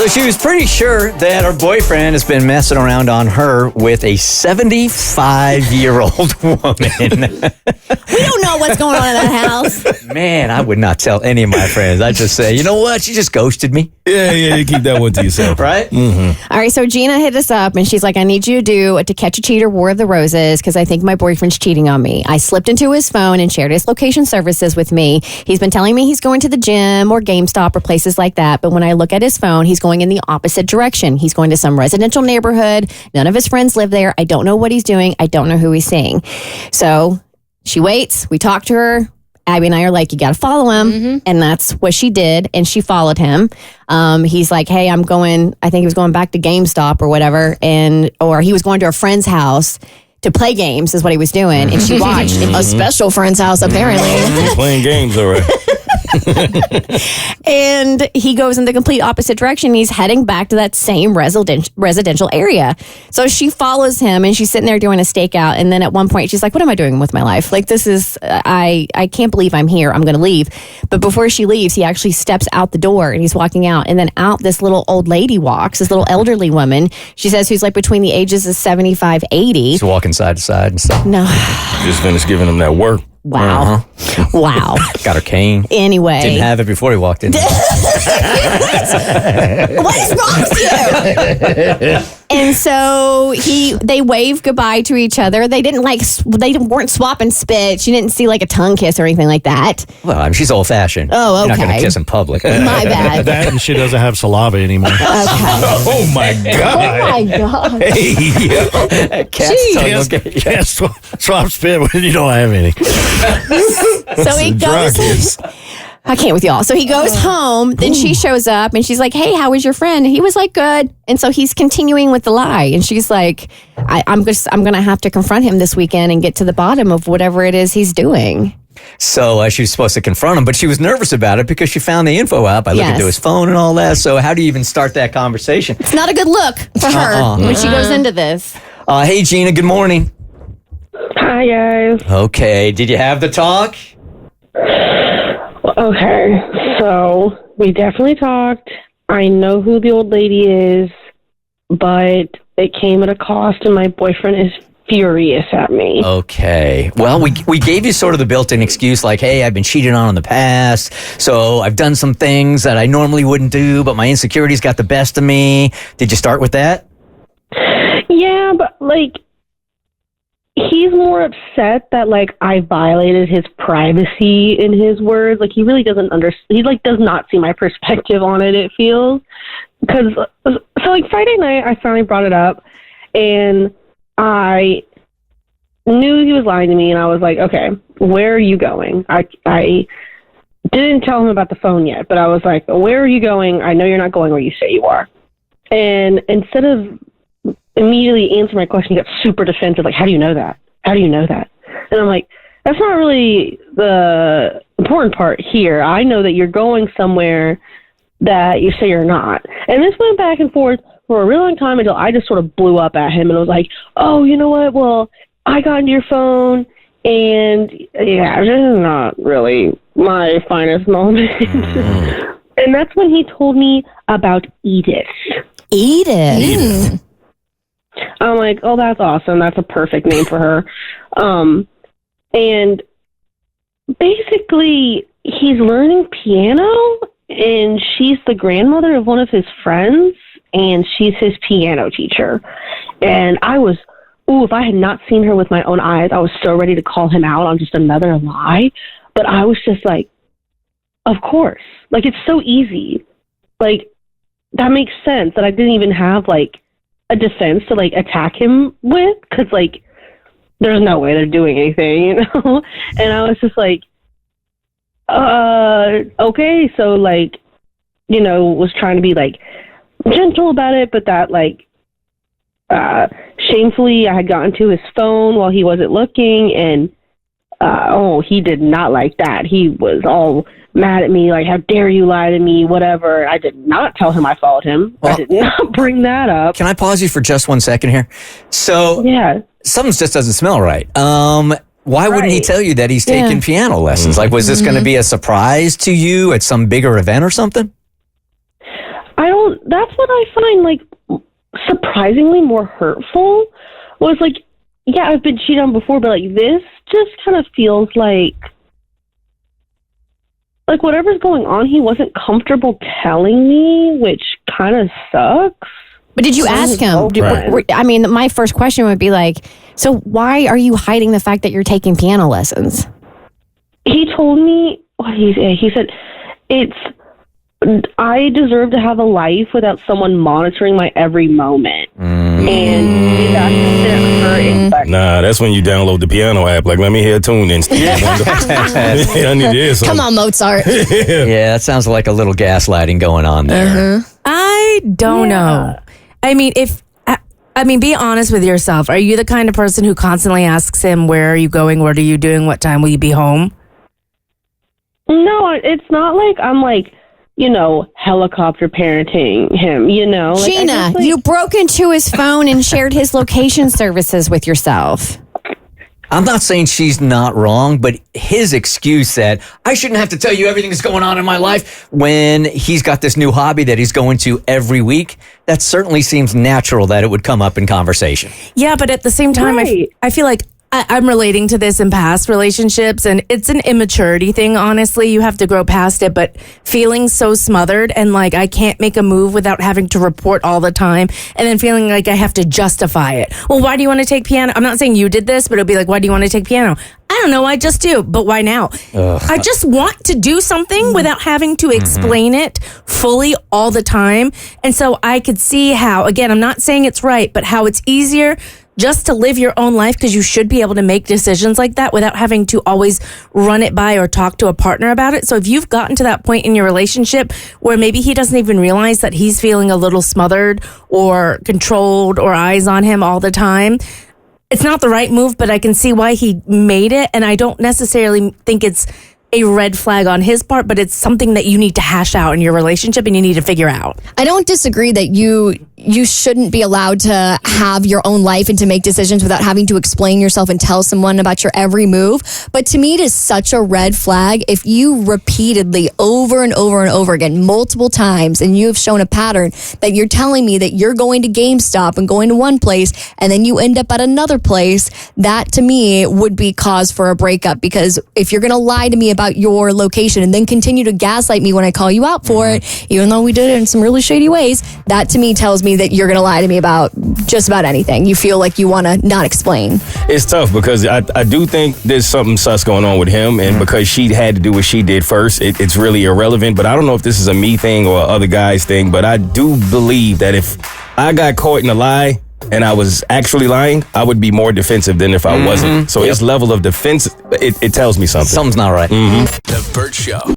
So she was pretty sure that her boyfriend has been messing around on her with a 75-year-old woman. We don't know what's going on in that house. Man, I would not tell any of my friends. I'd just say, you know what? She just ghosted me. Yeah, you keep that one to yourself. Right? Mm-hmm. All right, so Gina hit us up, and she's like, I need you to do a To Catch a Cheater War of the Roses because I think my boyfriend's cheating on me. I slipped into his phone and shared his location services with me. He's been telling me he's going to the gym or GameStop or places like that, but when I look at his phone, he's going in the opposite direction. He's going to some residential neighborhood. None of his friends live there. I don't know what he's doing. I don't know who he's seeing. So she waits. We talk to her. Abby and I are like, you got to follow him. Mm-hmm. And that's what she did. And she followed him. He's like, hey, I think he was going back to GameStop or whatever. Or he was going to a friend's house to play games is what he was doing. And she watched a special friend's house, apparently. He's playing games, all right. And he goes in the complete opposite direction. He's heading back to that same residential area. So she follows him and she's sitting there doing a stakeout. And then at one point she's like, what am I doing with my life? Like, this is, I can't believe I'm here. I'm going to leave. But before she leaves, he actually steps out the door and he's walking out. And then out this little old lady walks, this little elderly woman. She says who's like between the ages of 75, 80. She's walking side to side and stuff. No. Just finished giving him that work. Wow. Uh-huh. Wow. Got her cane. Anyway. Didn't have it before he walked in. What is wrong with you? And so they waved goodbye to each other. They weren't swapping spit. She didn't see like a tongue kiss or anything like that. Well, I mean, she's old fashioned. Oh, okay. You're not going to kiss in public. My bad. That and she doesn't have saliva anymore. Okay. Oh, my God. Oh my God. Hey, Cat's tongue, okay. Can't swap spit when you don't have any. So he goes. I can't with y'all. So he goes home. Then she shows up and she's like, hey, how was your friend? And he was like, good. And so he's continuing with the lie. And she's like, I'm going to have to confront him this weekend and get to the bottom of whatever it is he's doing. So she was supposed to confront him, but she was nervous about it because she found the info out by looking through his phone and all that. So how do you even start that conversation? It's not a good look for her when she goes into this. Hey, Gina, good morning. Hi, guys. Okay, did you have the talk? Okay, so we definitely talked. I know who the old lady is, but it came at a cost, and my boyfriend is furious at me. Okay. Well, we gave you sort of the built-in excuse like, hey, I've been cheated on in the past, so I've done some things that I normally wouldn't do, but my insecurities got the best of me. Did you start with that? Yeah, but, like, he's more upset that, like, I violated his privacy in his words. Like, he really doesn't he, like, does not see my perspective on it, it feels. Because, so, like, Friday night, I finally brought it up, and I knew he was lying to me, and I was like, okay, where are you going? I didn't tell him about the phone yet, but I was like, where are you going? I know you're not going where you say you are. And instead of immediately answer my question, he got super defensive, like, how do you know that? How do you know that? And I'm like, that's not really the important part here. I know that you're going somewhere that you say you're not. And this went back and forth for a really long time until I just sort of blew up at him and was like, oh, you know what? Well, I got into your phone, and yeah, this is not really my finest moment. And that's when he told me about Edith. Edith. I'm like, oh, that's awesome. That's a perfect name for her. And basically, he's learning piano, and she's the grandmother of one of his friends, and she's his piano teacher. And I was, if I had not seen her with my own eyes, I was so ready to call him out on just another lie. But I was just like, of course. Like, it's so easy. Like, that makes sense that I didn't even have, like, a defense to, like, attack him with, because, like, there's no way they're doing anything, you know? And I was just like, okay, so, like, you know, was trying to be, like, gentle about it, but that, like, shamefully I had gotten to his phone while he wasn't looking, and he did not like that. He was all mad at me, like, how dare you lie to me, whatever. I did not tell him I followed him. Well, I did not bring that up. Can I pause you for just 1 second here? So, yeah, something just doesn't smell right. Why wouldn't he tell you that he's taking piano lessons? Like, was this going to be a surprise to you at some bigger event or something? That's what I find, like, surprisingly more hurtful. Was like, yeah, I've been cheated on before, but like this just kind of feels like whatever's going on, he wasn't comfortable telling me, which kind of sucks. But did you ask him? I mean, my first question would be like, so why are you hiding the fact that you're taking piano lessons? He told me, he said, I deserve to have a life without someone monitoring my every moment. And that didn't hurt. Nah, that's when you download the piano app. Like, let me hear a tune instead. I need to hear something. Come on, Mozart. Yeah, that sounds like a little gaslighting going on there. I don't know. I mean, be honest with yourself. Are you the kind of person who constantly asks him, where are you going? What are you doing? What time will you be home? No, it's not like I'm like, helicopter parenting him, Like, Gina, you broke into his phone and shared his location services with yourself. I'm not saying she's not wrong, but his excuse that I shouldn't have to tell you everything that's going on in my life when he's got this new hobby that he's going to every week, that certainly seems natural that it would come up in conversation. Yeah, but at the same time, Right. I feel like I'm relating to this in past relationships, and it's an immaturity thing, honestly. You have to grow past it, but feeling so smothered and like I can't make a move without having to report all the time, and then feeling like I have to justify it. Well, why do you want to take piano? I'm not saying you did this, but it'll be like, why do you want to take piano? I don't know, I just do. But why now? I just want to do something without having to explain it fully all the time. And so I could see how, again, I'm not saying it's right, but how it's easier just to live your own life, because you should be able to make decisions like that without having to always run it by or talk to a partner about it. So if you've gotten to that point in your relationship where maybe he doesn't even realize that he's feeling a little smothered or controlled or eyes on him all the time, it's not the right move, but I can see why he made it. And I don't necessarily think it's a red flag on his part, but it's something that you need to hash out in your relationship and you need to figure out. I don't disagree that you shouldn't be allowed to have your own life and to make decisions without having to explain yourself and tell someone about your every move. But to me, it is such a red flag if you repeatedly, over and over and over again, multiple times, and you have shown a pattern that you're telling me that you're going to GameStop and going to one place and then you end up at another place. That to me would be cause for a breakup, because if you're going to lie to me about your location and then continue to gaslight me when I call you out for it, even though we did it in some really shady ways, that to me tells me that you're going to lie to me about just about anything. You feel like you want to not explain. It's tough because I do think there's something sus going on with him, and because she had to do what she did first, it's really irrelevant. But I don't know if this is a me thing or other guy's thing, but I do believe that if I got caught in a lie and I was actually lying, I would be more defensive than if I wasn't. So his level of defense, it tells me something. Something's not right. The Bert Show.